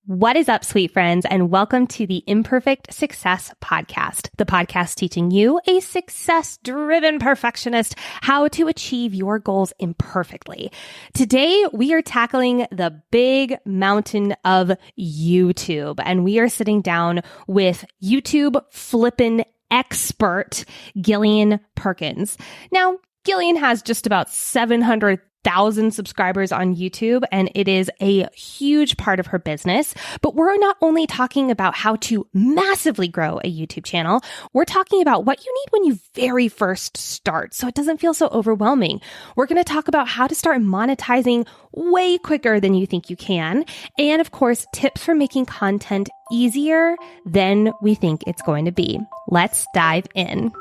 What is up, sweet friends, and welcome to the Imperfect Success Podcast, the podcast teaching you, a success-driven perfectionist, how to achieve your goals imperfectly. Today, we are tackling the big mountain of YouTube, and we are sitting down with YouTube flippin' expert, Gillian Perkins. Now, Gillian has just about 700,000 subscribers on YouTube, and it is a huge part of her business. But we're not only talking about how to massively grow a YouTube channel, we're talking about what you need when you very first start so it doesn't feel so overwhelming. We're going to talk about how to start monetizing way quicker than you think you can. And of course, tips for making content easier than we think it's going to be. Let's dive in.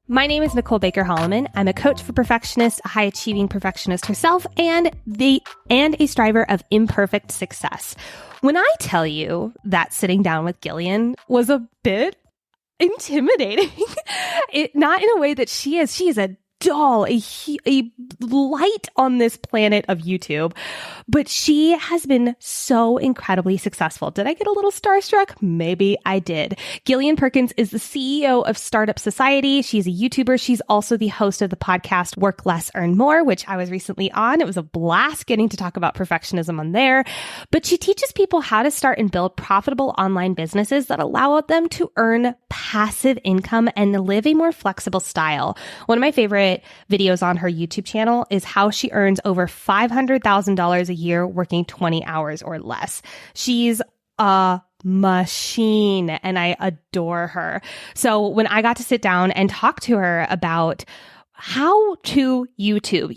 My name is Nicole Baker-Holloman. I'm a coach for perfectionists, a high-achieving perfectionist herself, and a striver of imperfect success. When I tell you that sitting down with Gillian was a bit intimidating, not in a way that she is a doll, a light on this planet of YouTube, but she has been so incredibly successful. Did I get a little starstruck? Maybe I did. Gillian Perkins is the CEO of Startup Society. She's a YouTuber. She's also the host of the podcast Work Less, Earn More, which I was recently on. It was a blast getting to talk about perfectionism on there. But she teaches people how to start and build profitable online businesses that allow them to earn passive income and live a more flexible style. One of my favorite videos on her YouTube channel is how she earns over $500,000 a year working 20 hours or less. She's a machine and I adore her. So when I got to sit down and talk to her about how to YouTube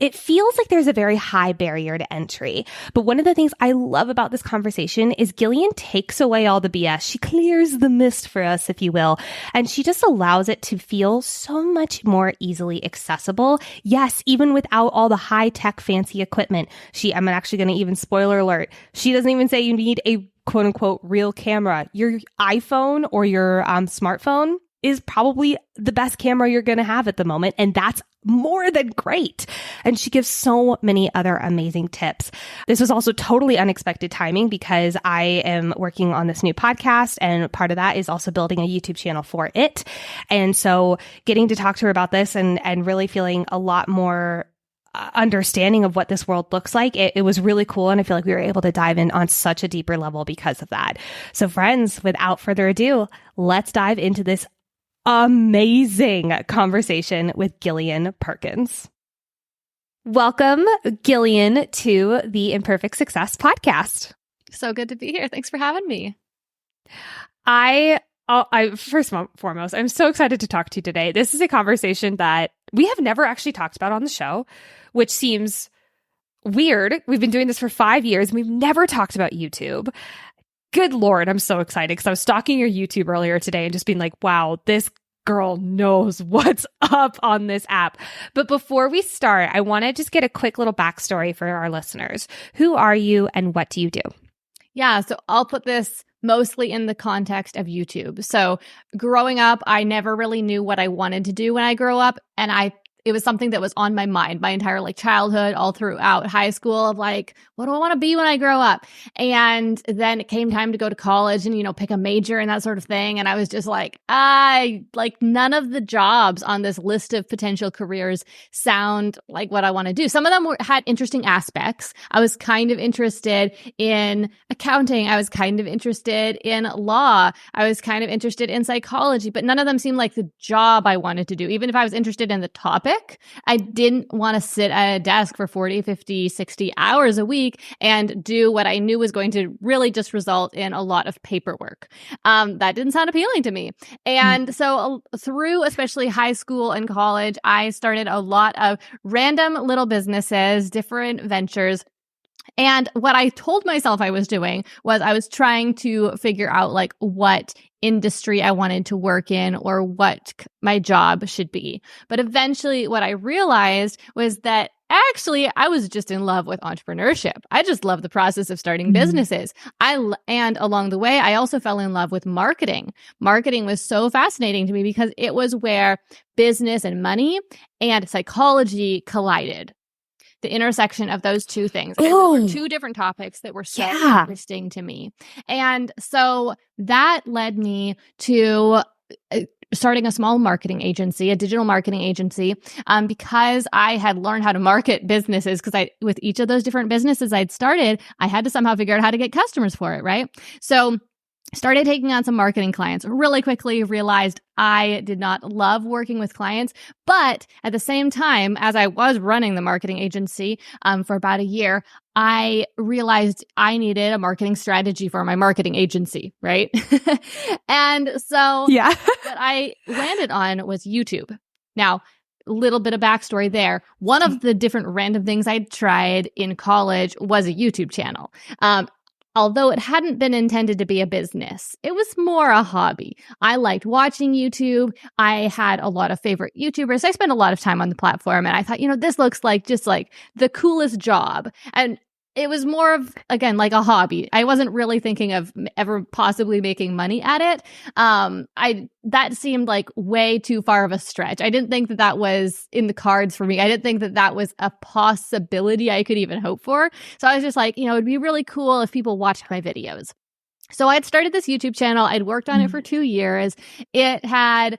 it feels like there's a very high barrier to entry. But one of the things I love about this conversation is Gillian takes away all the BS. She clears the mist for us, if you will, and she just allows it to feel so much more easily accessible. Yes, even without all the high tech fancy equipment. I'm actually going to even spoiler alert. She doesn't even say you need a quote unquote real camera. Your iPhone or your smartphone is probably the best camera you're going to have at the moment. And that's more than great. And she gives so many other amazing tips. This was also totally unexpected timing because I am working on this new podcast, and part of that is also building a YouTube channel for it. And so getting to talk to her about this and really feeling a lot more understanding of what this world looks like, it was really cool. And I feel like we were able to dive in on such a deeper level because of that. So friends, without further ado, let's dive into this amazing conversation with Gillian Perkins. Welcome, Gillian, to the Imperfect Success Podcast. So good to be here. Thanks for having me. I first and foremost, I'm so excited to talk to you today. This is a conversation that we have never actually talked about on the show, which seems weird. We've been doing this for 5 years and we've never talked about YouTube. Good Lord, I'm so excited because I was stalking your YouTube earlier today and just being like, wow, this girl knows what's up on this app. But before we start, I want to just get a quick little backstory for our listeners. Who are you and what do you do? Yeah, so I'll put this mostly in the context of YouTube. So growing up, I never really knew what I wanted to do when I grew up. And it was something that was on my mind my entire childhood, all throughout high school of what do I want to be when I grow up? And then it came time to go to college and, pick a major and that sort of thing. And I was just none of the jobs on this list of potential careers sound like what I want to do. Some of them had interesting aspects. I was kind of interested in accounting. I was kind of interested in law. I was kind of interested in psychology, but none of them seemed like the job I wanted to do. Even if I was interested in the topic, I didn't want to sit at a desk for 40, 50, 60 hours a week and do what I knew was going to really just result in a lot of paperwork. That didn't sound appealing to me. And so through especially high school and college, I started a lot of random little businesses, different ventures. And what I told myself I was doing was I was trying to figure out what industry I wanted to work in or what my job should be. But eventually what I realized was that actually, I was just in love with entrepreneurship. I just love the process of starting businesses. And along the way, I also fell in love with marketing. Marketing was so fascinating to me because it was where business and money and psychology collided. The intersection of those two things. And those were two different topics that were so interesting to me. And so that led me to starting a small marketing agency, a digital marketing agency, because I had learned how to market businesses, because with each of those different businesses I'd started, I had to somehow figure out how to get customers for it, right? So started taking on some marketing clients. Really quickly realized I did not love working with clients, but at the same time, as I was running the marketing agency for about a year, I realized I needed a marketing strategy for my marketing agency, right? And so what I landed on was YouTube. Now, a little bit of backstory there. One of the different random things I'd tried in college was a YouTube channel. Although it hadn't been intended to be a business, it was more a hobby. I liked watching YouTube. I had a lot of favorite YouTubers. I spent a lot of time on the platform, and I thought, this looks like just like the coolest job. And it was more of, again, like a hobby. I wasn't really thinking of ever possibly making money at it. That seemed like way too far of a stretch. I didn't think that was in the cards for me. I didn't think that was a possibility I could even hope for. So I was just like, it'd be really cool if people watched my videos. So I'd started this YouTube channel. I'd worked on it for 2 years. It had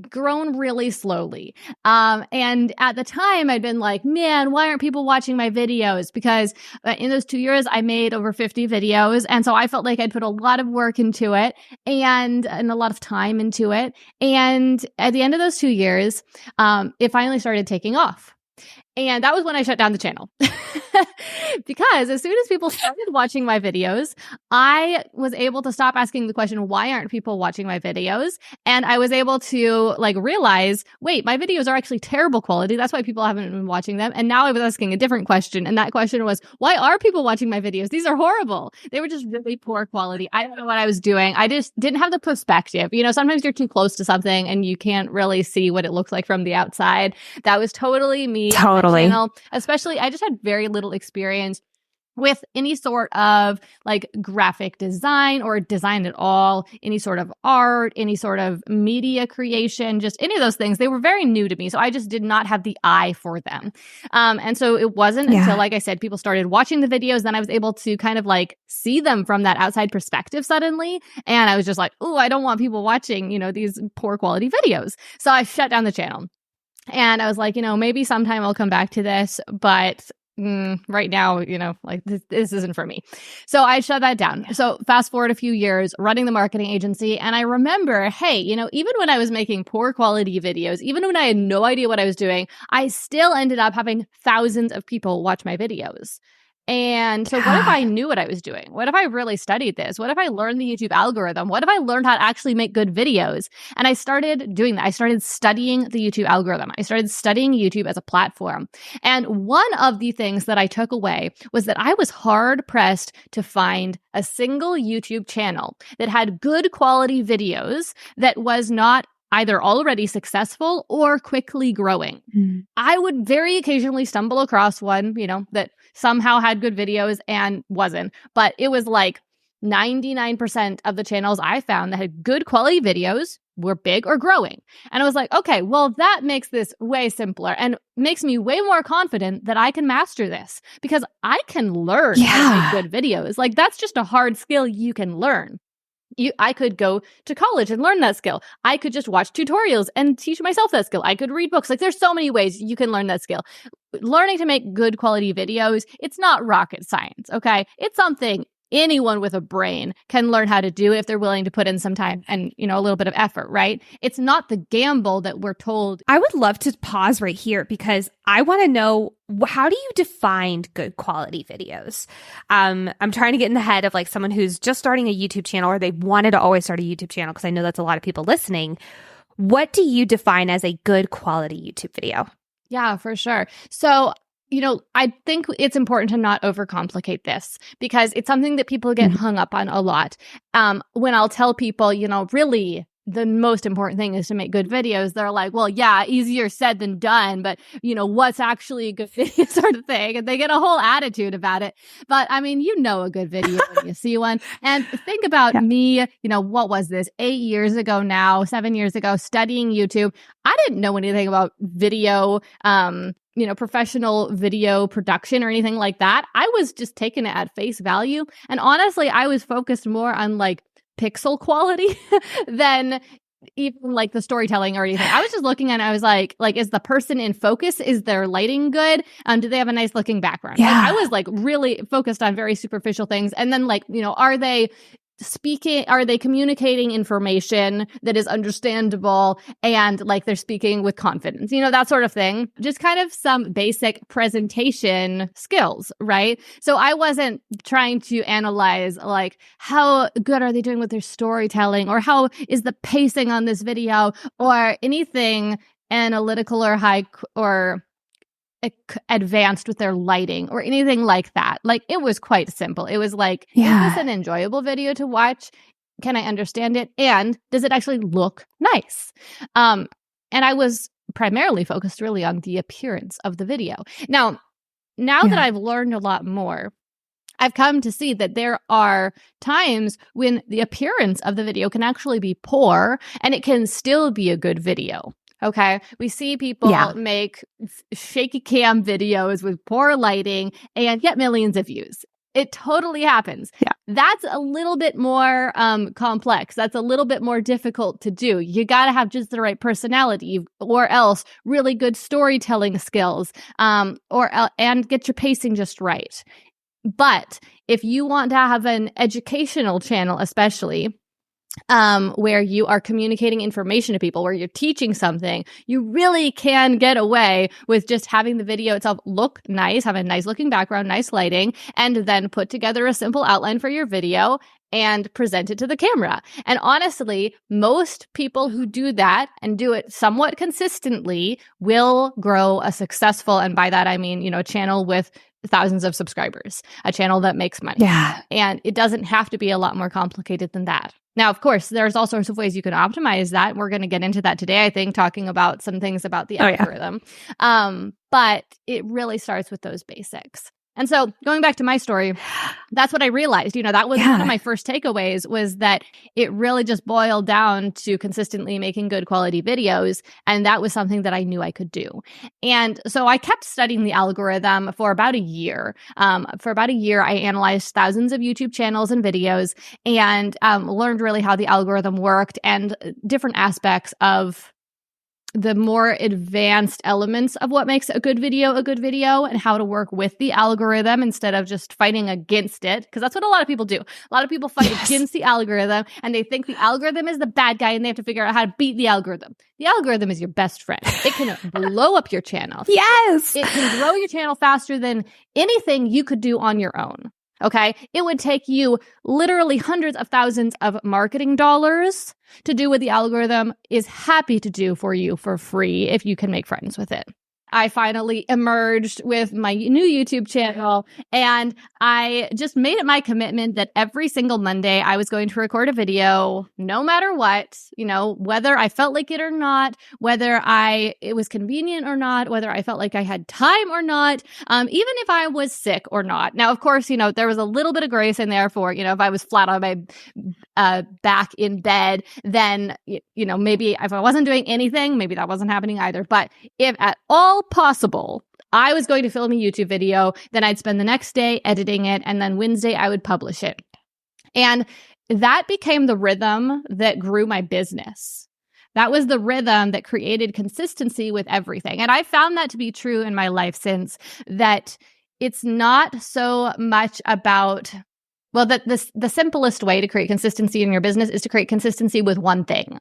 grown really slowly. And at the time I'd been like, man, why aren't people watching my videos? Because in those 2 years, I made over 50 videos. And so I felt like I'd put a lot of work into it and a lot of time into it. And at the end of those 2 years, it finally started taking off. And that was when I shut down the channel. Because as soon as people started watching my videos, I was able to stop asking the question, why aren't people watching my videos? And I was able to realize, wait, my videos are actually terrible quality. That's why people haven't been watching them. And now I was asking a different question. And that question was, why are people watching my videos? These are horrible. They were just really poor quality. I don't know what I was doing. I just didn't have the perspective. Sometimes you're too close to something and you can't really see what it looks like from the outside. That was totally me. Totally. Especially, I just had very little experience with any sort of graphic design or design at all, any sort of art, any sort of media creation, just any of those things. They were very new to me. So I just did not have the eye for them. And so it wasn't until, like I said, people started watching the videos, then I was able to kind of see them from that outside perspective suddenly. And I was just like, oh, I don't want people watching, these poor quality videos. So I shut down the channel. And I was like, maybe sometime I'll come back to this, but right now, this isn't for me. So I shut that down. So fast forward a few years, running the marketing agency. And I remember, hey, even when I was making poor quality videos, even when I had no idea what I was doing, I still ended up having thousands of people watch my videos. And so what if I knew what I was doing? What if I really studied this? What if I learned the YouTube algorithm? What if I learned how to actually make good videos? And I started doing that. I started studying the YouTube algorithm. I started studying YouTube as a platform. And one of the things that I took away was that I was hard pressed to find a single YouTube channel that had good quality videos that was not either already successful or quickly growing. I would very occasionally stumble across one, that somehow had good videos and wasn't. But it was 99% of the channels I found that had good quality videos were big or growing. And I was like, okay, well, that makes this way simpler and makes me way more confident that I can master this because I can learn how to make good videos. That's just a hard skill you can learn. I could go to college and learn that skill. I could just watch tutorials and teach myself that skill. I could read books. There's so many ways you can learn that skill. Learning to make good quality videos, it's not rocket science, okay? It's something anyone with a brain can learn how to do if they're willing to put in some time and, a little bit of effort, right? It's not the gamble that we're told. I would love to pause right here because I want to know, how do you define good quality videos? I'm trying to get in the head of someone who's just starting a YouTube channel or they wanted to always start a YouTube channel because I know that's a lot of people listening. What do you define as a good quality YouTube video? Yeah, for sure. So I think it's important to not overcomplicate this because it's something that people get hung up on a lot. When I'll tell people, really, the most important thing is to make good videos. They're like, well, yeah, easier said than done, but what's actually a good video sort of thing. And they get a whole attitude about it. But I mean, a good video when you see one. And think about me, what was this? 8 years ago now, 7 years ago, studying YouTube. I didn't know anything about video, professional video production or anything like that. I was just taking it at face value. And honestly, I was focused more on like pixel quality than even like the storytelling or anything. I was just looking and I was like, is the person in focus? Is their lighting good? Do they have a nice looking background? Yeah. Like, I was like really focused on very superficial things. And then like, are they communicating information that is understandable and like they're speaking with confidence, that sort of thing. Just kind of some basic presentation skills, right? So I wasn't trying to analyze like how good are they doing with their storytelling or how is the pacing on this video or anything analytical or high or advanced with their lighting or anything like that. Like, it was quite simple. It was like, is this an enjoyable video to watch? Can I understand it? And does it actually look nice? And I was primarily focused really on the appearance of the video. Now that I've learned a lot more, I've come to see that there are times when the appearance of the video can actually be poor and it can still be a good video. Okay. We see people make shaky cam videos with poor lighting and get millions of views. It totally happens. Yeah. That's a little bit more complex. That's a little bit more difficult to do. You got to have just the right personality or else really good storytelling skills and get your pacing just right. But if you want to have an educational channel, especially, where you are communicating information to people, where you're teaching something, you really can get away with just having the video itself look nice, have a nice looking background, nice lighting, and then put together a simple outline for your video and present it to the camera. And honestly, most people who do that and do it somewhat consistently will grow a successful, and by that I mean, a channel with thousands of subscribers, a channel that makes money. Yeah. And it doesn't have to be a lot more complicated than that. Now, of course, there's all sorts of ways you can optimize that. We're going to get into that today, I think, talking about some things about the algorithm. But it really starts with those basics. And so going back to my story, that's what I realized. That was one of my first takeaways, was that it really just boiled down to consistently making good quality videos. And that was something that I knew I could do. And so I kept studying the algorithm for about a year. I analyzed thousands of YouTube channels and videos and learned really how the algorithm worked and different aspects of the more advanced elements of what makes a good video and how to work with the algorithm instead of just fighting against it. Because that's what a lot of people do. A lot of people fight against the algorithm and they think the algorithm is the bad guy and they have to figure out how to beat the algorithm. The algorithm is your best friend. It can blow up your channel. Yes. It can grow your channel faster than anything you could do on your own. Okay. It would take you literally hundreds of thousands of marketing dollars to do what the algorithm is happy to do for you for free if you can make friends with it. I finally emerged with my new YouTube channel, and I just made it my commitment that every single Monday I was going to record a video, no matter what, whether I felt like it or not, whether it was convenient or not, whether I felt like I had time or not, even if I was sick or not. Now, of course, there was a little bit of grace in there for, if I was flat on my back in bed, then, maybe if I wasn't doing anything, maybe that wasn't happening either. But if at all possible, I was going to film a YouTube video, then I'd spend the next day editing it, and then Wednesday I would publish it. And that became the rhythm that grew my business. That was the rhythm that created consistency with everything. And I found that to be true in my life since, that it's not so much about, the simplest way to create consistency in your business is to create consistency with one thing.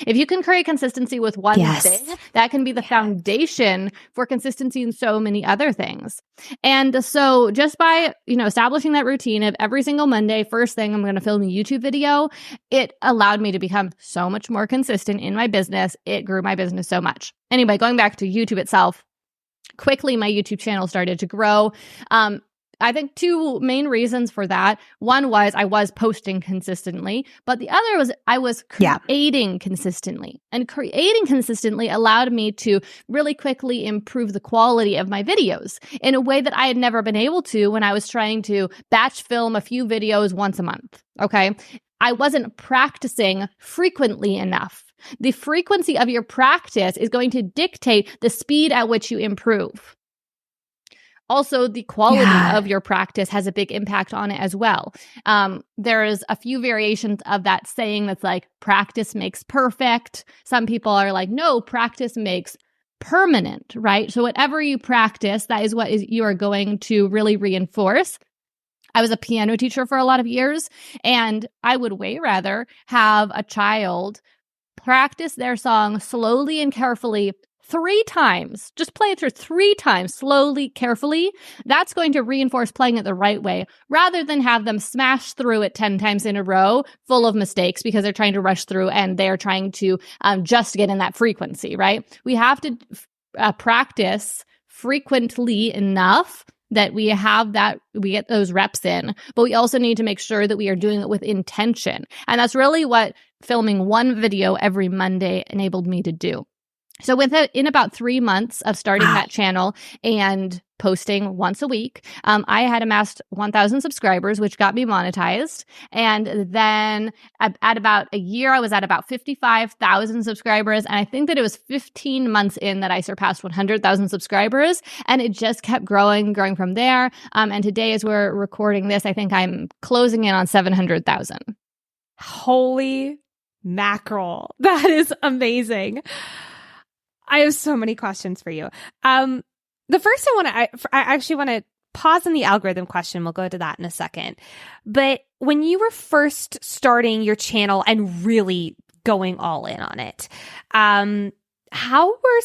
If you can create consistency with one thing, that can be the foundation for consistency in so many other things. And so just by, establishing that routine of every single Monday, first thing I'm going to film a YouTube video, it allowed me to become so much more consistent in my business. It grew my business so much. Anyway, going back to YouTube itself, quickly my YouTube channel started to grow. I think two main reasons for that. One was I was posting consistently, but the other was I was creating consistently. And creating consistently allowed me to really quickly improve the quality of my videos in a way that I had never been able to when I was trying to batch film a few videos once a month. Okay. I wasn't practicing frequently enough. The frequency of your practice is going to dictate the speed at which you improve. Also, the quality of your practice has a big impact on it as well. There's a few variations of that saying that's like, practice makes perfect. Some people are like, no, practice makes permanent, right? So whatever you practice, that is what you are going to really reinforce. I was a piano teacher for a lot of years, and I would way rather have a child practice their song slowly and carefully 3 times. Just play it through 3 times, slowly, carefully. That's going to reinforce playing it the right way, rather than have them smash through it 10 times in a row, full of mistakes because they're trying to rush through and they're trying to just get in that frequency, right? We have to practice frequently enough that we get those reps in, but we also need to make sure that we are doing it with intention. And that's really what filming one video every Monday enabled me to do. So in about 3 months of starting that channel and posting once a week, I had amassed 1,000 subscribers, which got me monetized. And then at about a year, I was at about 55,000 subscribers. And I think that it was 15 months in that I surpassed 100,000 subscribers. And it just kept growing from there. And today, as we're recording this, I think I'm closing in on 700,000. Holy mackerel. That is amazing. I have so many questions for you. The first I actually want to pause on the algorithm question. We'll go to that in a second. But when you were first starting your channel and really going all in on it, what were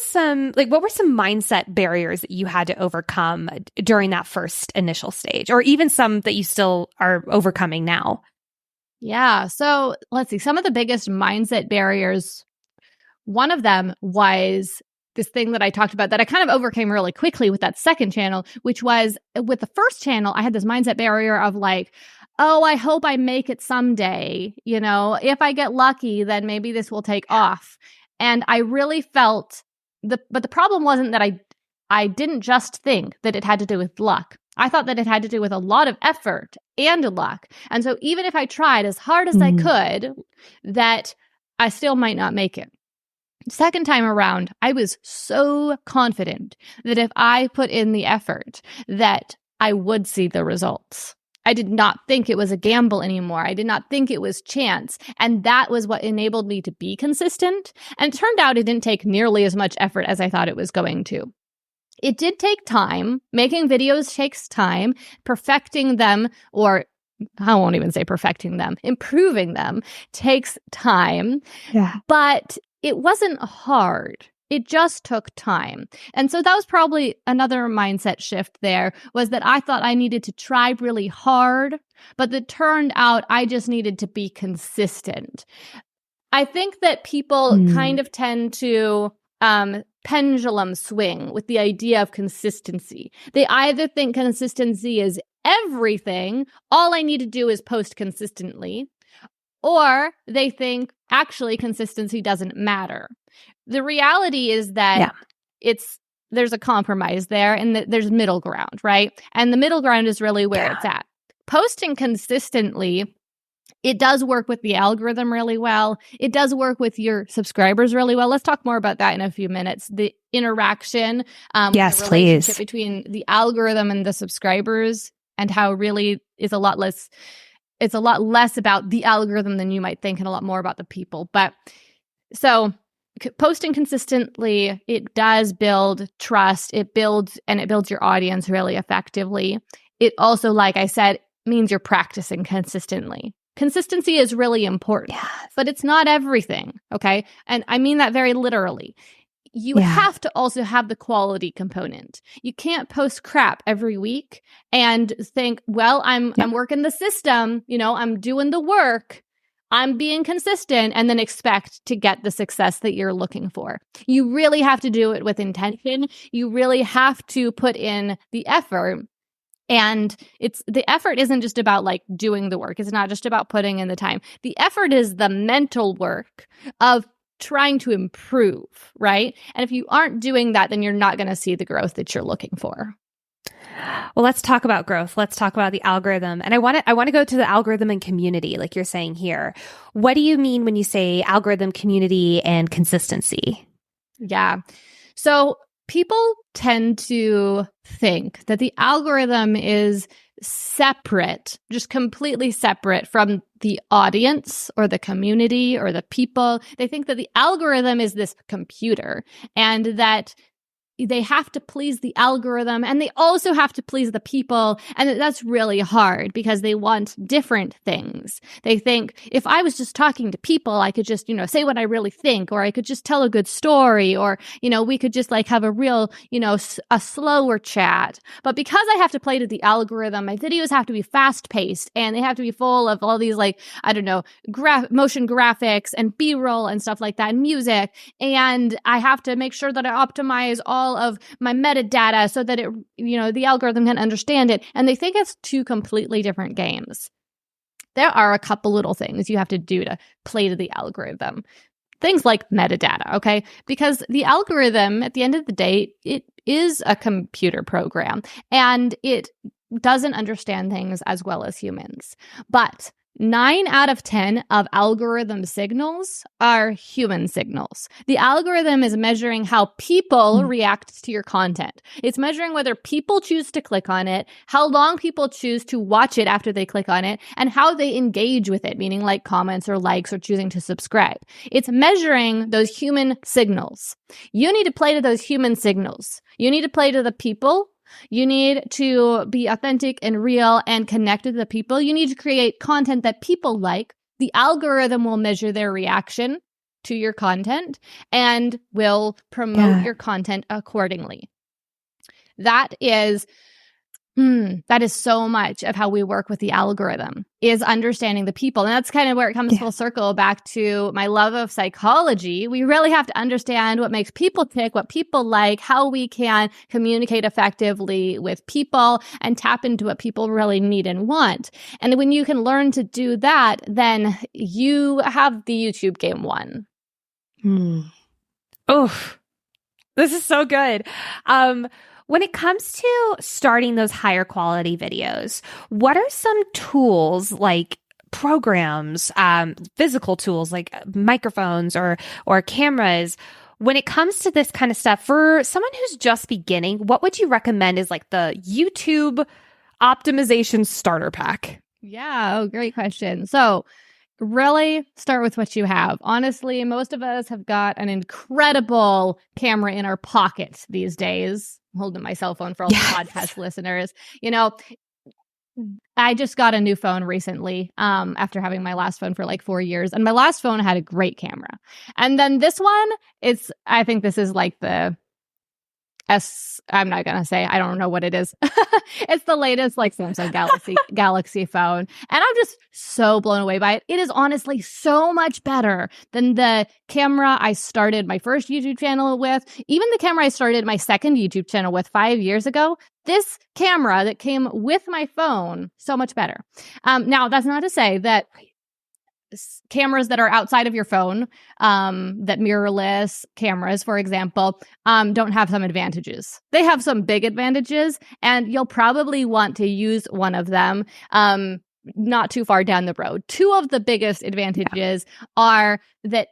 some mindset barriers that you had to overcome during that first initial stage, or even some that you still are overcoming now? Yeah. So let's see. Some of the biggest mindset barriers, one of them was this thing that I talked about that I kind of overcame really quickly with that second channel, which was with the first channel, I had this mindset barrier of like, oh, I hope I make it someday. You know, if I get lucky, then maybe this will take off. And I really felt but the problem wasn't that I didn't just think that it had to do with luck. I thought that it had to do with a lot of effort and luck. And so even if I tried as hard as I could, that I still might not make it. Second time around, I was so confident that if I put in the effort, that I would see the results. I did not think it was a gamble anymore. I did not think it was chance. And that was what enabled me to be consistent. And it turned out it didn't take nearly as much effort as I thought it was going to. It did take time. Making videos takes time. Perfecting them, or I won't even say perfecting them, improving them takes time. Yeah. But it wasn't hard. It just took time. And so that was probably another mindset shift there, was that I thought I needed to try really hard, but it turned out I just needed to be consistent. I think that people kind of tend to pendulum swing with the idea of consistency. They either think consistency is everything, all I need to do is post consistently, or they think actually consistency doesn't matter. The reality is that there's a compromise there, and there's middle ground, right? And the middle ground is really where it's at. Posting consistently, it does work with the algorithm really well. It does work with your subscribers really well. Let's talk more about that in a few minutes. The interaction, yes, the please, relationship between the algorithm and the subscribers, and how really is a lot less. It's a lot less about the algorithm than you might think, and a lot more about the people. But so posting consistently, it does build trust. It builds your audience really effectively. It also, like I said, means you're practicing consistently. Consistency is really important, but it's not everything, okay? And I mean that very literally. You have to also have the quality component. You can't post crap every week and think, well, I'm working the system, I'm doing the work, I'm being consistent, and then expect to get the success that you're looking for. You really have to do it with intention. You really have to put in the effort. And the effort isn't just about like doing the work. It's not just about putting in the time. The effort is the mental work of trying to improve, right? And if you aren't doing that, then you're not going to see the growth that you're looking for. Well, let's talk about growth. Let's talk about the algorithm. And I want to go to the algorithm and community, like you're saying here. What do you mean when you say algorithm, community, and consistency? Yeah. So people tend to think that the algorithm is separate, just completely separate from the audience or the community or the people. They think that the algorithm is this computer and that they have to please the algorithm and they also have to please the people. And that's really hard because they want different things. They think if I was just talking to people, I could just, say what I really think, or I could just tell a good story, or, we could just like have a real, a slower chat. But because I have to play to the algorithm, my videos have to be fast paced and they have to be full of all these like, I don't know, motion graphics and B-roll and stuff like that and music. And I have to make sure that I optimize all of my metadata so that the algorithm can understand it. And they think it's two completely different games. There are a couple little things you have to do to play to the algorithm. Things like metadata, okay? Because the algorithm, at the end of the day, it is a computer program and it doesn't understand things as well as humans. But 9 out of 10 of algorithm signals are human signals. The algorithm is measuring how people react to your content. It's measuring whether people choose to click on it, how long people choose to watch it after they click on it, and how they engage with it, meaning like comments or likes or choosing to subscribe. It's measuring those human signals. You need to play to those human signals. You need to play to the people. You need to be authentic and real and connect with the people. You need to create content that people like. The algorithm will measure their reaction to your content and will promote your content accordingly. That is so much of how we work with the algorithm, is understanding the people. And that's kind of where it comes full circle back to my love of psychology. We really have to understand what makes people tick, what people like, how we can communicate effectively with people and tap into what people really need and want. And when you can learn to do that, then you have the YouTube game won. Oh, this is so good. When it comes to starting those higher quality videos, what are some tools like programs, physical tools like microphones or cameras? When it comes to this kind of stuff, for someone who's just beginning, what would you recommend is like the YouTube optimization starter pack? Yeah, great question. So really start with what you have. Honestly, most of us have got an incredible camera in our pockets these days. I'm holding my cell phone for all the podcast listeners. I just got a new phone recently after having my last phone for like 4 years. And my last phone had a great camera. And then this one, I think this is like the I'm not going to say, I don't know what it is. It's the latest like Samsung Galaxy phone. And I'm just so blown away by it. It is honestly so much better than the camera I started my first YouTube channel with. Even the camera I started my second YouTube channel with 5 years ago. This camera that came with my phone, so much better. Now, that's not to say that cameras that are outside of your phone, that mirrorless cameras, for example, don't have some advantages. They have some big advantages, and you'll probably want to use one of them not too far down the road. Two of the biggest advantages are that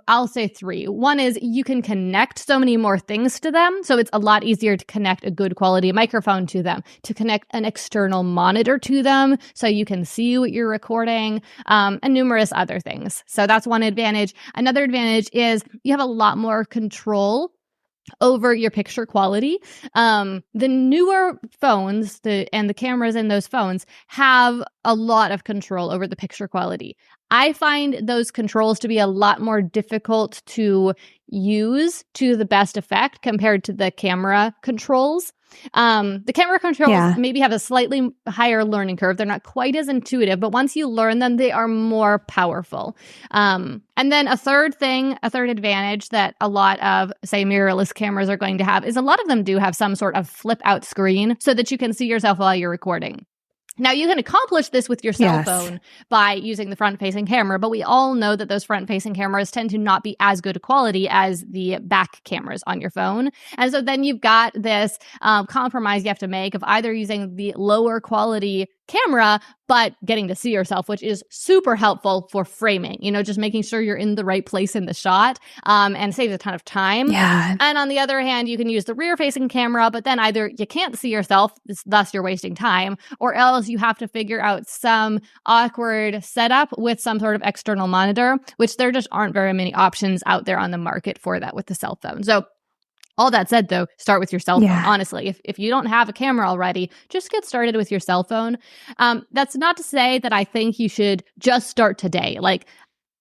I'll say three. One is you can connect so many more things to them. So it's a lot easier to connect a good quality microphone to them, to connect an external monitor to them so you can see what you're recording, and numerous other things. So that's one advantage. Another advantage is you have a lot more control over your picture quality. The newer phones and the cameras in those phones have a lot of control over the picture quality. I find those controls to be a lot more difficult to use to the best effect compared to the camera controls. The camera controls maybe have a slightly higher learning curve. They're not quite as intuitive, but once you learn them, they are more powerful. And then a third advantage that a lot of, say, mirrorless cameras are going to have is a lot of them do have some sort of flip out screen so that you can see yourself while you're recording. Now, you can accomplish this with your cell phone by using the front-facing camera, but we all know that those front-facing cameras tend to not be as good a quality as the back cameras on your phone. And so then you've got this compromise you have to make of either using the lower quality camera, but getting to see yourself, which is super helpful for framing, just making sure you're in the right place in the shot, and saves a ton of time. Yeah. And on the other hand, you can use the rear-facing camera, but then either you can't see yourself, thus you're wasting time, or else you have to figure out some awkward setup with some sort of external monitor, which there just aren't very many options out there on the market for that with the cell phone. So all that said, though, start with your cell phone. Honestly, if you don't have a camera already, just get started with your cell phone. That's not to say that I think you should just start today.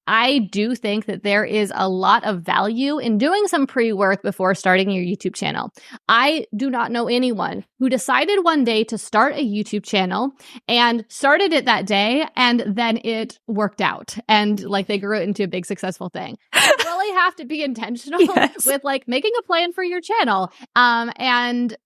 I do think that there is a lot of value in doing some pre-work before starting your YouTube channel. I do not know anyone who decided one day to start a YouTube channel and started it that day, and then it worked out and they grew it into a big successful thing. You really have to be intentional with making a plan for your channel, and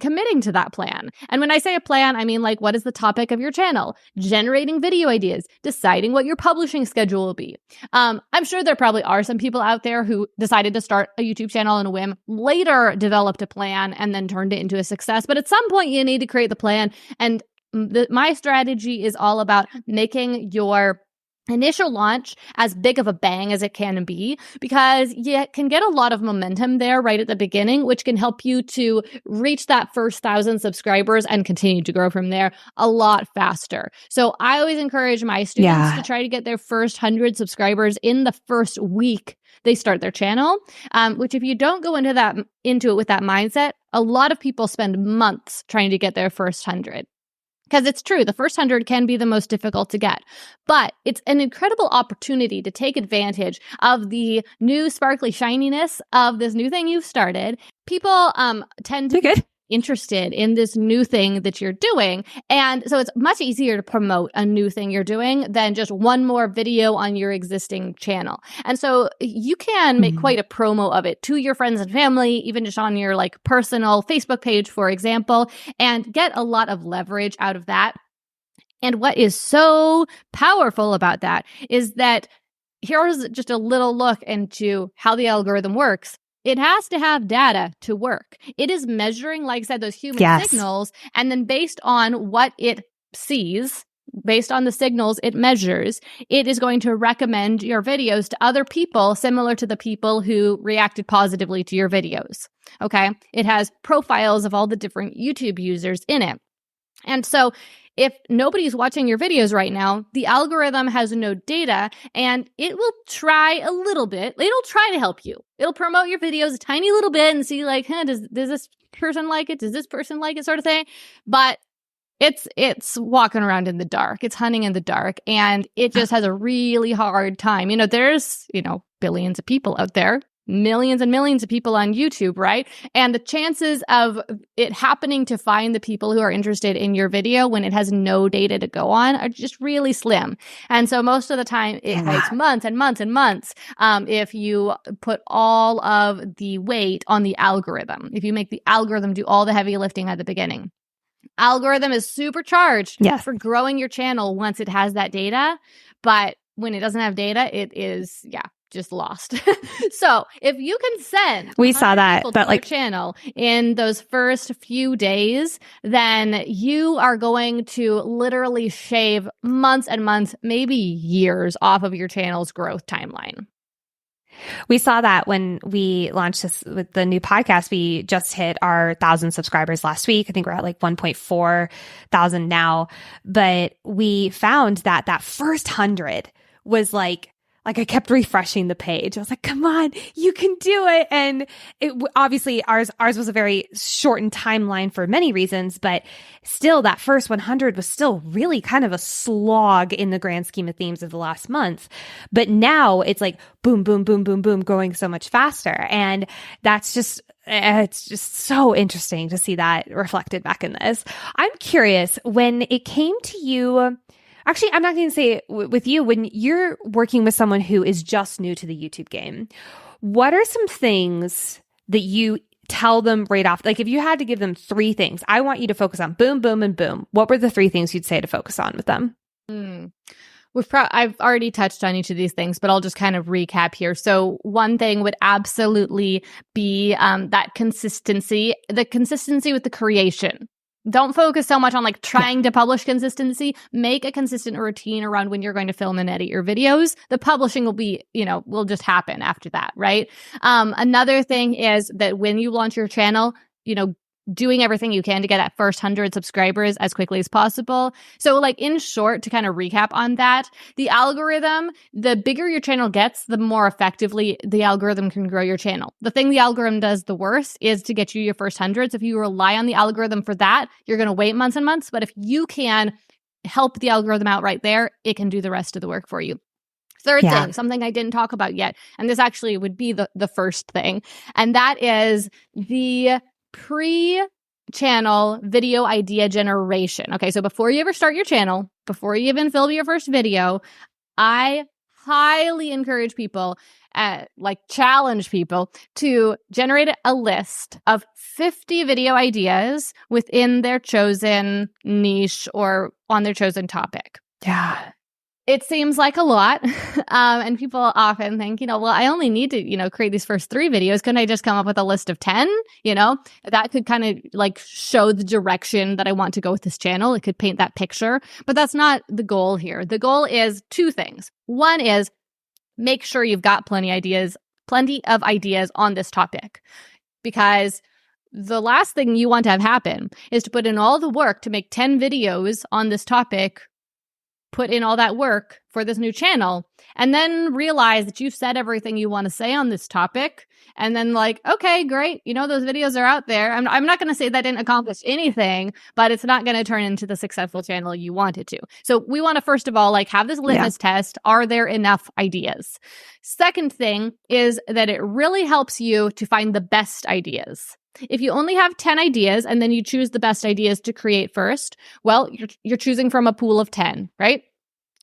committing to that plan. And when I say a plan, I mean what is the topic of your channel? Generating video ideas, deciding what your publishing schedule will be. I'm sure there probably are some people out there who decided to start a YouTube channel on a whim, later developed a plan, and then turned it into a success. But at some point, you need to create the plan. And my strategy is all about making your initial launch as big of a bang as it can be, because you can get a lot of momentum there right at the beginning, which can help you to reach that first 1,000 subscribers and continue to grow from there a lot faster. So I always encourage my students to try to get their first 100 subscribers in the first week they start their channel, which if you don't go into it with that mindset, a lot of people spend months trying to get their first 100. Because it's true, the first 100 can be the most difficult to get. But it's an incredible opportunity to take advantage of the new sparkly shininess of this new thing you've started. People tend to be interested in this new thing that you're doing. And so it's much easier to promote a new thing you're doing than just one more video on your existing channel. And so you can make quite a promo of it to your friends and family, even just on your personal Facebook page, for example, and get a lot of leverage out of that. And what is so powerful about that is that here's just a little look into how the algorithm works. It has to have data to work. It is measuring, like I said, those human signals, and then based on what it sees, based on the signals it measures, it is going to recommend your videos to other people similar to the people who reacted positively to your videos. Okay? It has profiles of all the different YouTube users in it. And so if nobody's watching your videos right now, the algorithm has no data, and it will try a little bit. It'll try to help you. It'll promote your videos a tiny little bit and see does this person like it? Does this person like it, sort of thing? But it's walking around in the dark. It's hunting in the dark, and it just has a really hard time. There's, billions of people out there. Millions and millions of people on YouTube, right? And the chances of it happening to find the people who are interested in your video when it has no data to go on are just really slim. And so most of the time it takes months and months and months if you put all of the weight on the algorithm, if you make the algorithm do all the heavy lifting at the beginning. Algorithm is supercharged for growing your channel once it has that data, but when it doesn't have data, it is, just lost. So if you can send we saw that your channel in those first few days, then you are going to literally shave months and months, maybe years off of your channel's growth timeline. We saw that when we launched this with the new podcast. We just hit our 1,000 subscribers last week. I think we're at 1.4 thousand now. But we found that first 100 was like I kept refreshing the page. I was like, come on, you can do it. And obviously ours was a very shortened timeline for many reasons, but still that first 100 was still really kind of a slog in the grand scheme of themes of the last month. But now it's like boom, boom, boom, boom, boom, going so much faster. And that's just, it's just so interesting to see that reflected back in this. I'm curious, when it came to you, actually, I'm not going to say with you, when you're working with someone who is just new to the YouTube game, what are some things that you tell them right off? Like if you had to give them 3 things, I want you to focus on boom, boom, and boom. What were the 3 things you'd say to focus on with them? I've already touched on each of these things, but I'll just kind of recap here. So one thing would absolutely be that consistency, the consistency with the creation. Don't focus so much on like trying to publish consistency. Make a consistent routine around when you're going to film and edit your videos. The publishing will be, will just happen after that, right? Another thing is that when you launch your channel, doing everything you can to get that first 100 subscribers as quickly as possible. So like in short, to kind of recap on that, the algorithm, the bigger your channel gets, the more effectively the algorithm can grow your channel. The thing the algorithm does the worst is to get you your first hundreds. If you rely on the algorithm for that, you're going to wait months and months. But if you can help the algorithm out right there, it can do the rest of the work for you. Third thing, something I didn't talk about yet, and this actually would be the first thing, and that is the pre-channel video idea generation. Okay, so before you ever start your channel, before you even film your first video, I highly encourage people, challenge people to generate a list of 50 video ideas within their chosen niche or on their chosen topic. Yeah. It seems like a lot. And people often think, well, I only need to, create these first 3 videos. Couldn't I just come up with a list of 10? That could kind of like show the direction that I want to go with this channel. It could paint that picture, but that's not the goal here. The goal is 2 things. One is make sure you've got plenty of ideas on this topic, because the last thing you want to have happen is to put in all the work to make 10 videos on this topic, put in all that work for this new channel, and then realize that you've said everything you want to say on this topic. And then like, okay, great. Those videos are out there. I'm not going to say that didn't accomplish anything, but it's not going to turn into the successful channel you want it to. So we want to, first of all, have this litmus test. Are there enough ideas? Second thing is that it really helps you to find the best ideas. If you only have 10 ideas and then you choose the best ideas to create first, well, you're choosing from a pool of 10, right?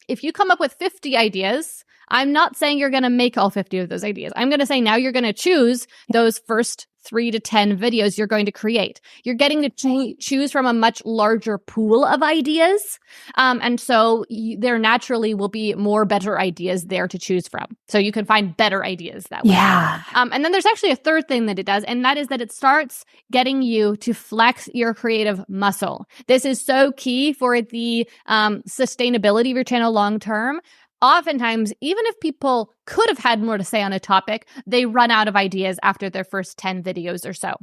If you come up with 50 ideas, I'm not saying you're going to make all 50 of those ideas. I'm going to say now you're going to choose those first 3 to 10 videos you're going to create. You're getting to choose from a much larger pool of ideas. And so there naturally will be more better ideas there to choose from. So you can find better ideas that way. Yeah. And then there's actually a third thing that it does, and that is that it starts getting you to flex your creative muscle. This is so key for the sustainability of your channel long term. Oftentimes, even if people could have had more to say on a topic, they run out of ideas after their first 10 videos or so,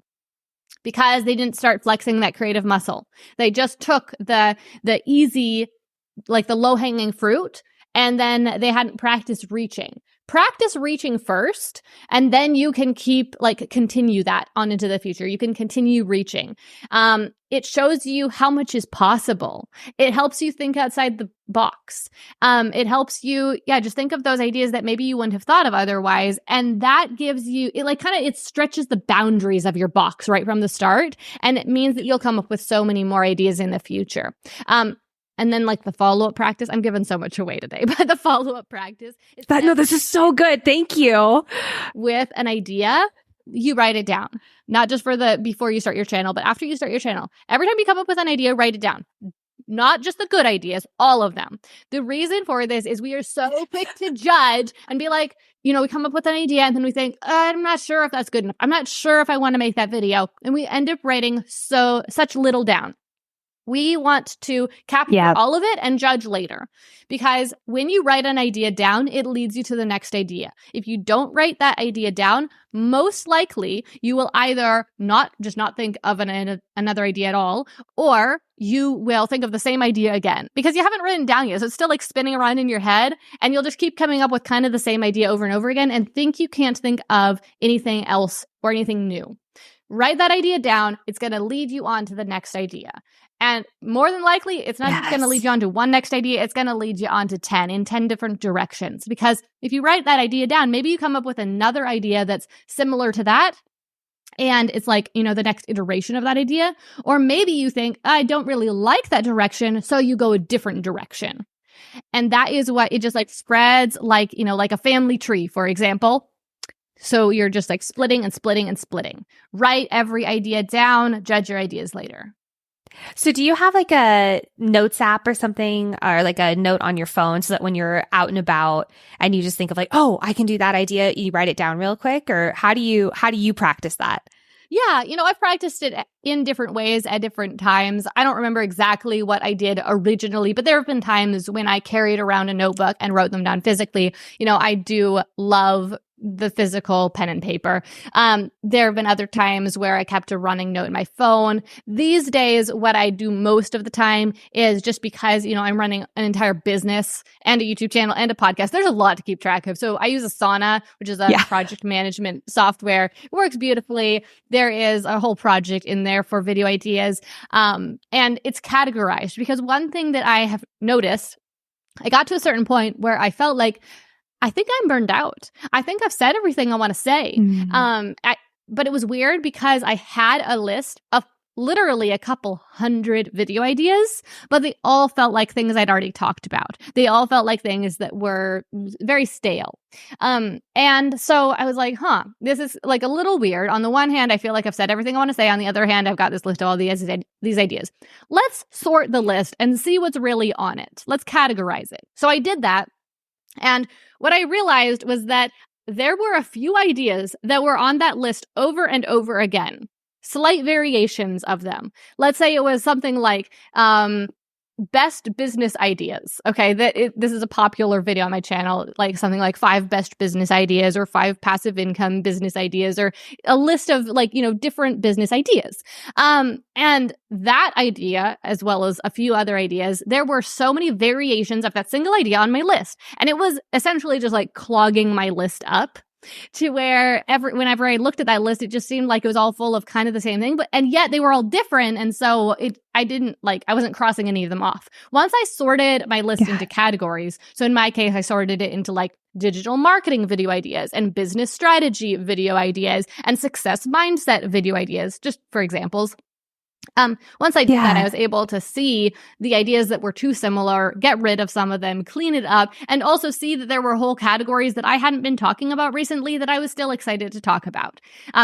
because they didn't start flexing that creative muscle. They just took the easy, the low-hanging fruit, and then they hadn't practiced reaching. Practice reaching first, and then you can continue that on into the future. You can continue reaching. It shows you how much is possible. It helps you think outside the box. It helps you, just think of those ideas that maybe you wouldn't have thought of otherwise. And that gives you, it stretches the boundaries of your box right from the start. And it means that you'll come up with so many more ideas in the future. And then the follow-up practice, I'm giving so much away today, but the follow-up practice. This is so good. Thank you. With an idea, you write it down. Not just before you start your channel, but after you start your channel. Every time you come up with an idea, write it down. Not just the good ideas, all of them. The reason for this is we are so quick to judge and be like, we come up with an idea and then we think, I'm not sure if that's good enough. I'm not sure if I want to make that video. And we end up writing such little down. We want to capture all of it and judge later. Because when you write an idea down, it leads you to the next idea. If you don't write that idea down, most likely you will either not think of another idea at all, or you will think of the same idea again because you haven't written down yet. So it's still like spinning around in your head, and you'll just keep coming up with kind of the same idea over and over again and think you can't think of anything else or anything new. Write that idea down. It's going to lead you on to the next idea. And more than likely, it's not just going to lead you on to one next idea. It's going to lead you on to 10 in 10 different directions. Because if you write that idea down, maybe you come up with another idea that's similar to that. And it's like, the next iteration of that idea. Or maybe you think, I don't really like that direction. So you go a different direction. And that is what it just like spreads like, like a family tree, for example. So you're just like splitting and splitting and splitting. Write every idea down, judge your ideas later. So do you have like a notes app or something, or like a note on your phone so that when you're out and about and you just think of like, oh, I can do that idea, you write it down real quick? Or how do you practice that? Yeah, I've practiced it in different ways at different times. I don't remember exactly what I did originally, but there have been times when I carried around a notebook and wrote them down physically. I do love the physical pen and paper. There have been other times where I kept a running note in my phone. These days, what I do most of the time is just because, I'm running an entire business and a YouTube channel and a podcast. There's a lot to keep track of. So I use Asana, which is a project management software. It works beautifully. There is a whole project in there for video ideas. And it's categorized because one thing that I have noticed, I got to a certain point where I felt like, I think I'm burned out. I think I've said everything I want to say. But it was weird because I had a list of literally a couple hundred video ideas, but they all felt like things I'd already talked about. They all felt like things that were very stale. And so I was like, this is like a little weird. On the one hand, I feel like I've said everything I want to say. On the other hand, I've got this list of all these ideas. Let's sort the list and see what's really on it. Let's categorize it. So I did that. And what I realized was that there were a few ideas that were on that list over and over again, slight variations of them. Let's say it was something like best business ideas. Okay, this is a popular video on my channel, like something like 5 best business ideas or 5 passive income business ideas, or a list of like, different business ideas. And that idea, as well as a few other ideas, there were so many variations of that single idea on my list. And it was essentially just like clogging my list up to where whenever I looked at that list, it just seemed like it was all full of kind of the same thing, and yet they were all different. And so I wasn't crossing any of them off. Once I sorted my list into categories, so in my case, I sorted it into like digital marketing video ideas and business strategy video ideas and success mindset video ideas, just for examples. Once I did that, I was able to see the ideas that were too similar, get rid of some of them, clean it up, and also see that there were whole categories that I hadn't been talking about recently that I was still excited to talk about.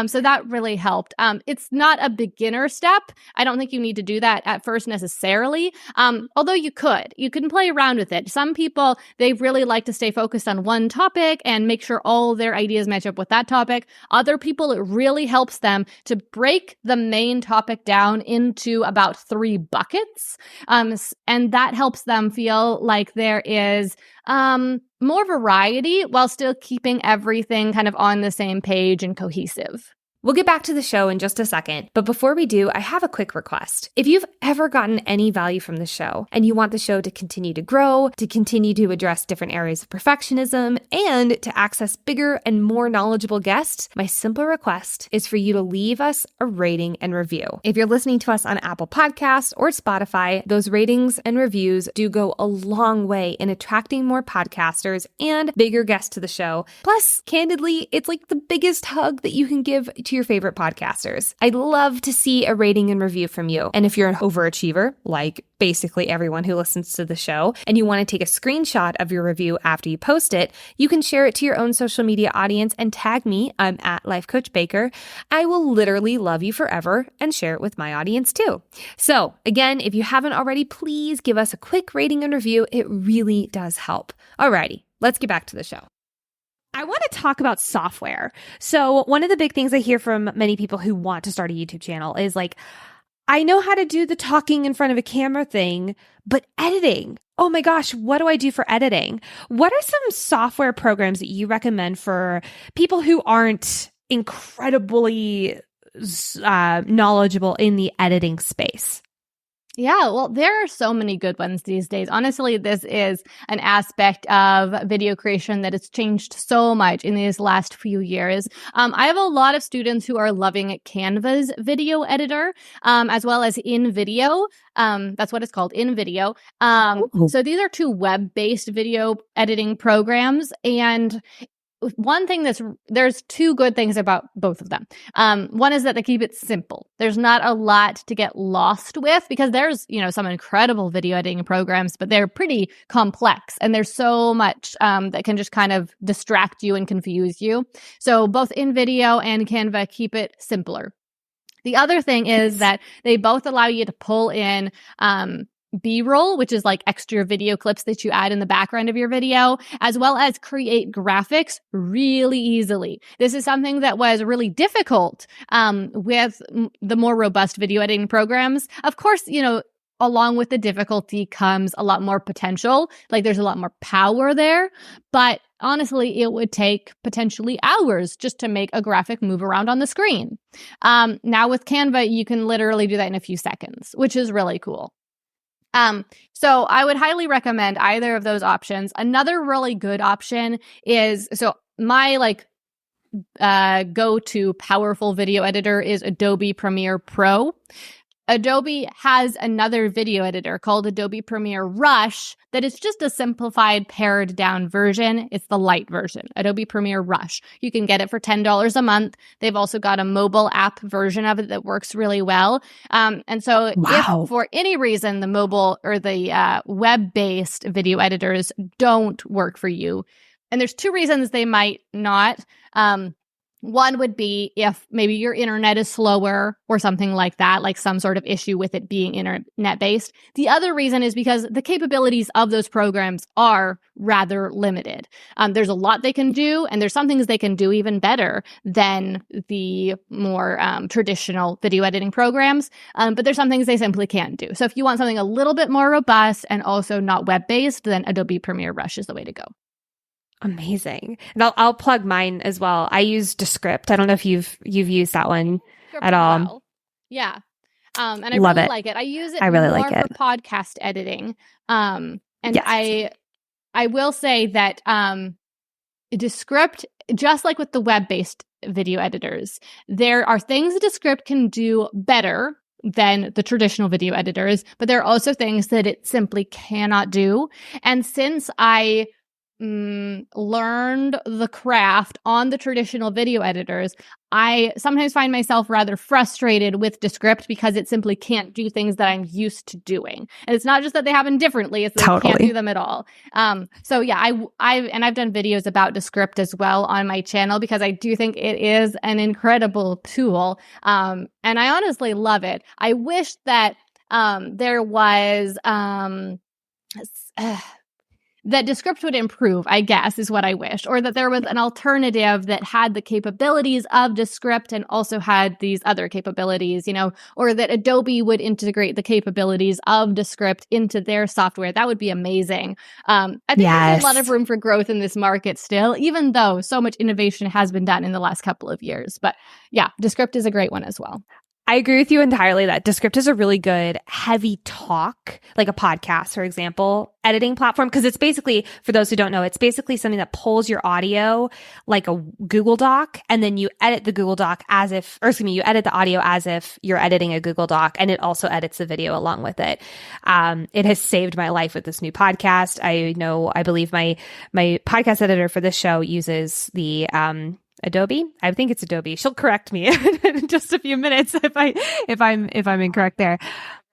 So that really helped. It's not a beginner step. I don't think you need to do that at first necessarily, although you can play around with it. Some people, they really like to stay focused on one topic and make sure all their ideas match up with that topic. Other people, it really helps them to break the main topic down into about 3 buckets. And that helps them feel like there is more variety while still keeping everything kind of on the same page and cohesive. We'll get back to the show in just a second, but before we do, I have a quick request. If you've ever gotten any value from the show and you want the show to continue to grow, to continue to address different areas of perfectionism, and to access bigger and more knowledgeable guests, my simple request is for you to leave us a rating and review. If you're listening to us on Apple Podcasts or Spotify, those ratings and reviews do go a long way in attracting more podcasters and bigger guests to the show. Plus, candidly, it's like the biggest hug that you can give to your favorite podcasters. I'd love to see a rating and review from you. And if you're an overachiever, like basically everyone who listens to the show, and you want to take a screenshot of your review after you post it, you can share it to your own social media audience and tag me. I'm at Life Coach Baker. I will literally love you forever and share it with my audience too. So again, if you haven't already, please give us a quick rating and review. It really does help. Alrighty, let's get back to the show. I want to talk about software. So one of the big things I hear from many people who want to start a YouTube channel is like, I know how to do the talking in front of a camera thing, but editing. Oh my gosh, what do I do for editing? What are some software programs that you recommend for people who aren't incredibly knowledgeable in the editing space? Yeah, well, there are so many good ones these days. Honestly, this is an aspect of video creation that has changed so much in these last few years. I have a lot of students who are loving Canva's video editor, as well as InVideo. That's what it's called, InVideo. So these are two web-based video editing programs, and one thing there's two good things about both of them. One is that they keep it simple. There's not a lot to get lost with, because there's, some incredible video editing programs, but they're pretty complex, and there's so much that can just kind of distract you and confuse you. So both InVideo and Canva keep it simpler. The other thing is that they both allow you to pull in B-roll, which is like extra video clips that you add in the background of your video, as well as create graphics really easily. This is something that was really difficult with the more robust video editing programs. Of course, along with the difficulty comes a lot more potential. Like, there's a lot more power there, but honestly, it would take potentially hours just to make a graphic move around on the screen. Now with Canva, you can literally do that in a few seconds, which is really cool. So I would highly recommend either of those options. Another really good option is, so my go-to powerful video editor is Adobe Premiere Pro. Adobe has another video editor called Adobe Premiere Rush that is just a simplified, pared down version. It's the light version, Adobe Premiere Rush. You can get it for $10 a month. They've also got a mobile app version of it that works really well. And so if for any reason the mobile or the web-based video editors don't work for you, and there's two reasons they might not. One would be if maybe your internet is slower or something like that, like some sort of issue with it being internet-based. The other reason is because the capabilities of those programs are rather limited. There's a lot they can do, and there's some things they can do even better than the more traditional video editing programs, but there's some things they simply can't do. So if you want something a little bit more robust and also not web-based, then Adobe Premiere Rush is the way to go. Amazing. And I'll plug mine as well. I use Descript. I don't know if you've used that one at all. Well. Yeah. And I Love really it. like it. I use it really more like for it. podcast editing. And Yes. I will say that Descript, just like with the web-based video editors, there are things that Descript can do better than the traditional video editors, but there are also things that it simply cannot do. And since I learned the craft on the traditional video editors, I sometimes find myself rather frustrated with Descript because it simply can't do things that I'm used to doing. And it's not just that they happen differently, it's that they can't do them at all. So yeah, I've done videos about Descript as well on my channel because I do think it is an incredible tool. And I honestly love it. I wish that there was that Descript would improve, I guess, is what I wish. Or that there was an alternative that had the capabilities of Descript and also had these other capabilities, or that Adobe would integrate the capabilities of Descript into their software. That would be amazing. I think there's a lot of room for growth in this market still, even though so much innovation has been done in the last couple of years. But yeah, Descript is a great one as well. I agree with you entirely that Descript is a really good heavy talk, like a podcast, for example, editing platform. Because it's basically, for those who don't know, it's basically something that pulls your audio like a Google Doc, and then you edit the Google Doc you edit the audio as if you're editing a Google Doc, and it also edits the video along with it. It has saved my life with this new podcast. I believe my podcast editor for this show uses the Adobe. I think it's Adobe. She'll correct me in just a few minutes if I'm incorrect there.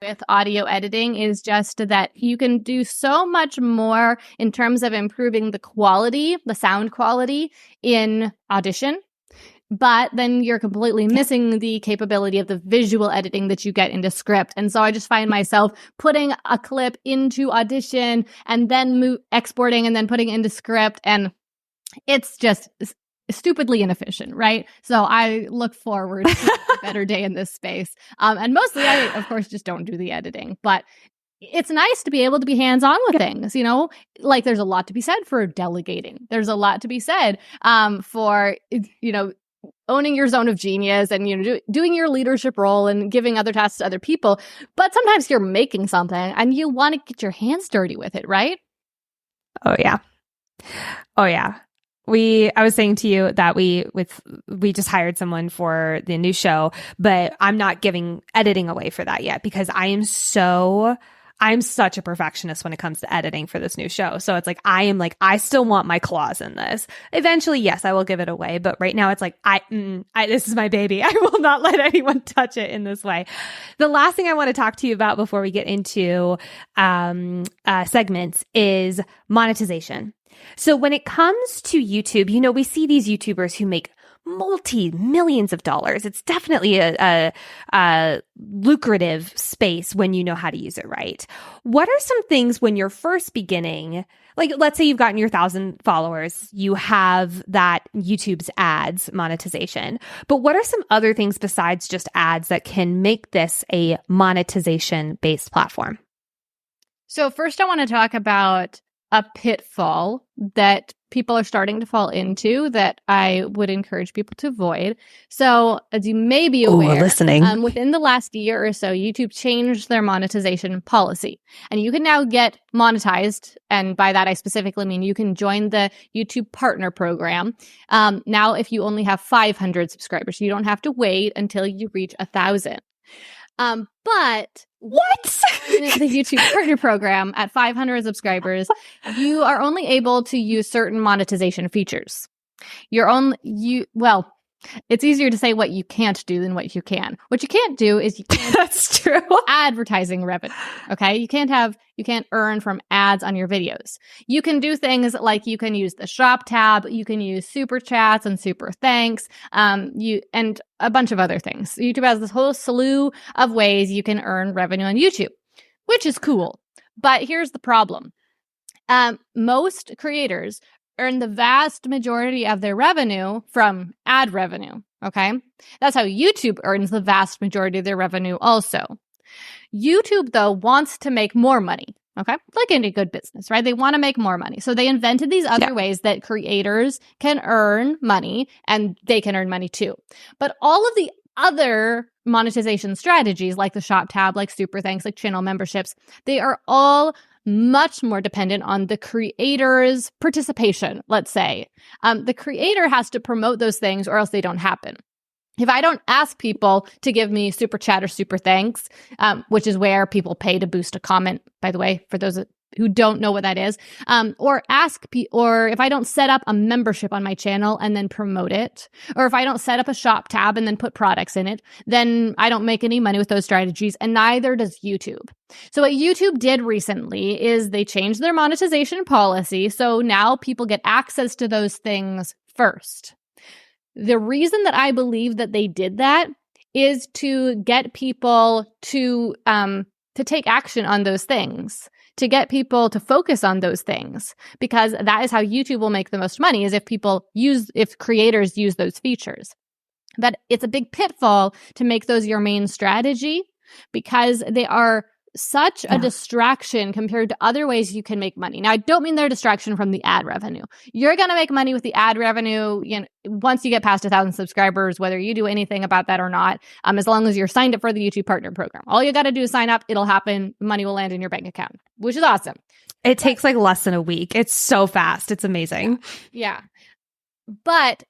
With audio editing is just that you can do so much more in terms of improving the sound quality in Audition. But then you're completely missing the capability of the visual editing that you get into Descript. And so I just find myself putting a clip into Audition and then exporting and then putting it into Descript. And it's just stupidly inefficient, right? So I look forward to a better day in this space. And mostly I, of course, just don't do the editing, but it's nice to be able to be hands-on with things, like there's a lot to be said for delegating. There's a lot to be said for, owning your zone of genius and, doing your leadership role and giving other tasks to other people. But sometimes you're making something and you want to get your hands dirty with it, right? Oh, yeah. Oh, yeah. I was saying to you that we just hired someone for the new show, but I'm not giving editing away for that yet because I'm such a perfectionist when it comes to editing for this new show. So it's like, I still want my claws in this. Eventually, yes, I will give it away. But right now it's like, this is my baby. I will not let anyone touch it in this way. The last thing I want to talk to you about before we get into segments is monetization. So when it comes to YouTube, we see these YouTubers who make multi-millions of dollars. It's definitely a lucrative space when you know how to use it right. What are some things when you're first beginning? Like, let's say you've gotten your 1,000 followers, you have that YouTube's ads monetization. But what are some other things besides just ads that can make this a monetization-based platform? So first I want to talk about a pitfall that people are starting to fall into that I would encourage people to avoid. So as you may be aware, within the last year or so, YouTube changed their monetization policy. And you can now get monetized. And by that, I specifically mean you can join the YouTube Partner Program. Now, if you only have 500 subscribers, you don't have to wait until you reach 1,000. But what? The YouTube Partner Program at 500 subscribers, you are only able to use certain monetization features. It's easier to say what you can't do than what you can. What you can't do is you can't That's true. advertising revenue. Okay. You can't earn from ads on your videos. You can do things like you can use the shop tab, you can use super chats and super thanks, and a bunch of other things. YouTube has this whole slew of ways you can earn revenue on YouTube, which is cool. But here's the problem. Most creators earn the vast majority of their revenue from ad revenue, okay? That's how YouTube earns the vast majority of their revenue also. YouTube, though, wants to make more money, okay? Like any good business, right? They want to make more money. So they invented these other ways that creators can earn money, and they can earn money too. But all of the other monetization strategies, like the shop tab, like super thanks, like channel memberships, they are all much more dependent on the creator's participation, let's say. The creator has to promote those things or else they don't happen. If I don't ask people to give me super chat or super thanks, which is where people pay to boost a comment, by the way, for those who don't know what that is, or if I don't set up a membership on my channel and then promote it, or if I don't set up a shop tab and then put products in it, then I don't make any money with those strategies, and neither does YouTube. So what YouTube did recently is they changed their monetization policy, so now people get access to those things first. The reason that I believe that they did that is to get people to take action on those things, to get people to focus on those things, because that is how YouTube will make the most money, is if creators use those features. But it's a big pitfall to make those your main strategy because they are such a distraction compared to other ways you can make money. Now, I don't mean they're a distraction from the ad revenue. You're going to make money with the ad revenue, once you get past 1,000 subscribers, whether you do anything about that or not, as long as you're signed up for the YouTube Partner Program. All you got to do is sign up. It'll happen. Money will land in your bank account, which is awesome. It takes like less than a week. It's so fast. It's amazing. Yeah. But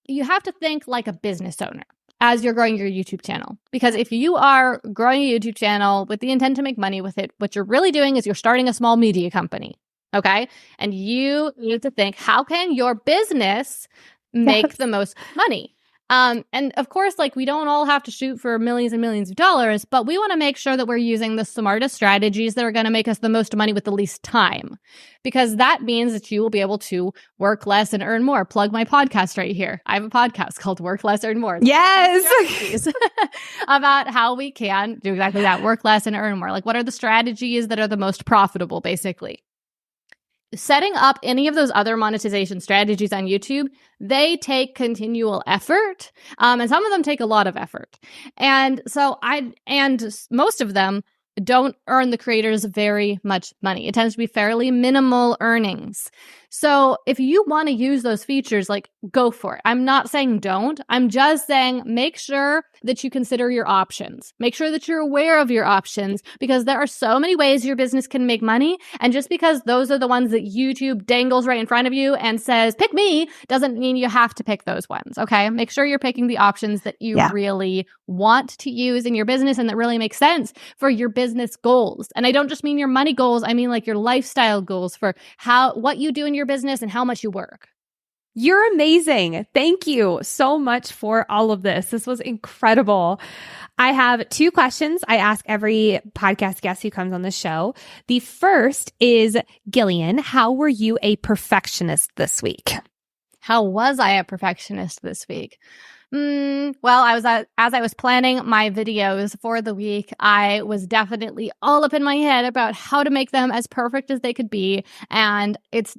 you have to think like a business owner as you're growing your YouTube channel. Because if you are growing a YouTube channel with the intent to make money with it, what you're really doing is you're starting a small media company, okay? And you need to think, how can your business make the most money? And of course, we don't all have to shoot for millions and millions of dollars, but we want to make sure that we're using the smartest strategies that are going to make us the most money with the least time, because that means that you will be able to work less and earn more. Plug my podcast right here. I have a podcast called Work Less, Earn More. Yes. About how we can do exactly that, work less and earn more. What are the strategies that are the most profitable, basically? setting up any of those other monetization strategies on YouTube, they take continual effort. And some of them take a lot of effort. And most of them don't earn the creators very much money. It tends to be fairly minimal earnings. So if you want to use those features, like, go for it. I'm not saying don't. I'm just saying make sure that you consider your options. Make sure that you're aware of your options, because there are so many ways your business can make money. And just because those are the ones that YouTube dangles right in front of you and says, pick me, doesn't mean you have to pick those ones. Okay. Make sure you're picking the options that you really want to use in your business and that really make sense for your business goals. And I don't just mean your money goals. I mean like your lifestyle goals for what you do in your business and how much you work. You're amazing. Thank you so much for all of this. This was incredible. I have 2 questions I ask every podcast guest who comes on the show. The first is, Gillian, how were you a perfectionist this week? How was I a perfectionist this week? Well, as I was planning my videos for the week, I was definitely all up in my head about how to make them as perfect as they could be. And it's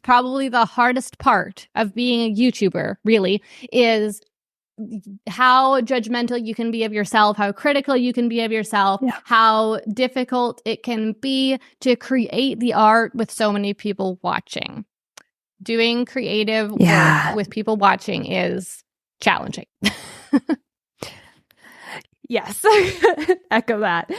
probably the hardest part of being a YouTuber, really, is how judgmental you can be of yourself, how critical you can be of yourself, how difficult it can be to create the art with so many people watching. Doing creative work with people watching is challenging. Yes, echo that.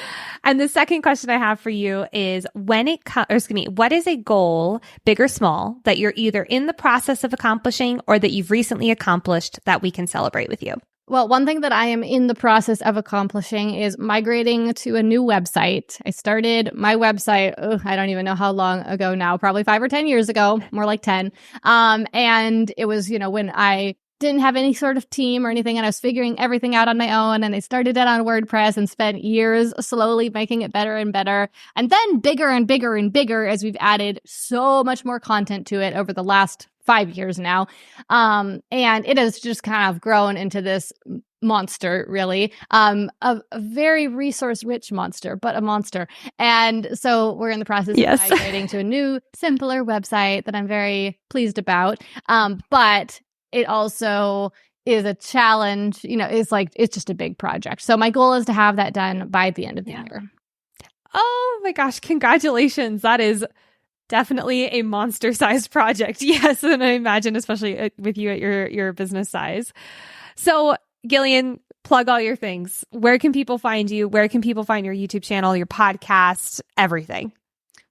And the second question I have for you is, what is a goal, big or small, that you're either in the process of accomplishing or that you've recently accomplished that we can celebrate with you? Well, one thing that I am in the process of accomplishing is migrating to a new website. I started my website, I don't even know how long ago now, probably 5 or 10 years ago, more like 10. And it was, when I didn't have any sort of team or anything, and I was figuring everything out on my own, and I started it on WordPress and spent years slowly making it better and better, and then bigger and bigger and bigger as we've added so much more content to it over the last 5 years now. And it has just kind of grown into this monster, really, a very resource-rich monster, but a monster. And so we're in the process of migrating to a new, simpler website that I'm very pleased about. But it also is a challenge, it's just a big project. So my goal is to have that done by the end of the year. Oh my gosh, congratulations. That is definitely a monster-sized project. Yes, and I imagine especially with you at your business size. So Gillian, plug all your things. Where can people find you? Where can people find your YouTube channel, your podcast, everything?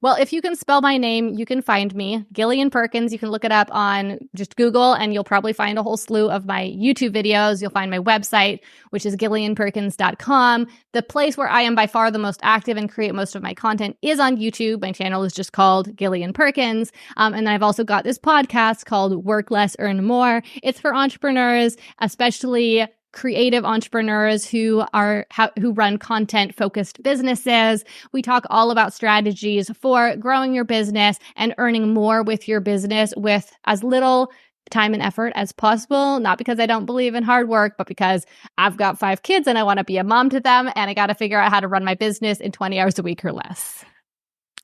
Well, if you can spell my name, you can find me, Gillian Perkins. You can look it up on just Google, and you'll probably find a whole slew of my YouTube videos. You'll find my website, which is gillianperkins.com. The place where I am by far the most active and create most of my content is on YouTube. My channel is just called Gillian Perkins. And then I've also got this podcast called Work Less, Earn More. It's for entrepreneurs, especially creative entrepreneurs who run content-focused businesses. We talk all about strategies for growing your business and earning more with your business with as little time and effort as possible. Not because I don't believe in hard work, but because I've got 5 kids and I want to be a mom to them, and I got to figure out how to run my business in 20 hours a week or less.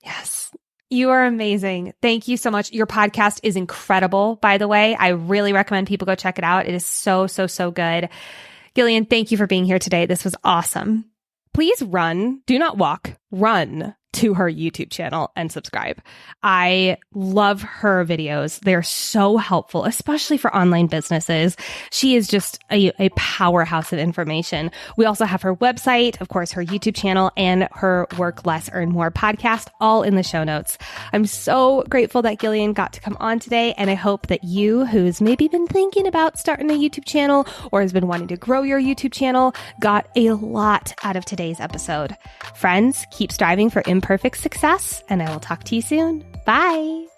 Yes. You are amazing. Thank you so much. Your podcast is incredible, by the way. I really recommend people go check it out. It is so, so, so good. Gillian, thank you for being here today. This was awesome. Please do not walk, run to her YouTube channel and subscribe. I love her videos. They're so helpful, especially for online businesses. She is just a powerhouse of information. We also have her website, of course, her YouTube channel, and her Work Less, Earn More podcast, all in the show notes. I'm so grateful that Gillian got to come on today, and I hope that you, who's maybe been thinking about starting a YouTube channel or has been wanting to grow your YouTube channel, got a lot out of today's episode. Friends, keep striving for imperfect success, and I will talk to you soon. Bye.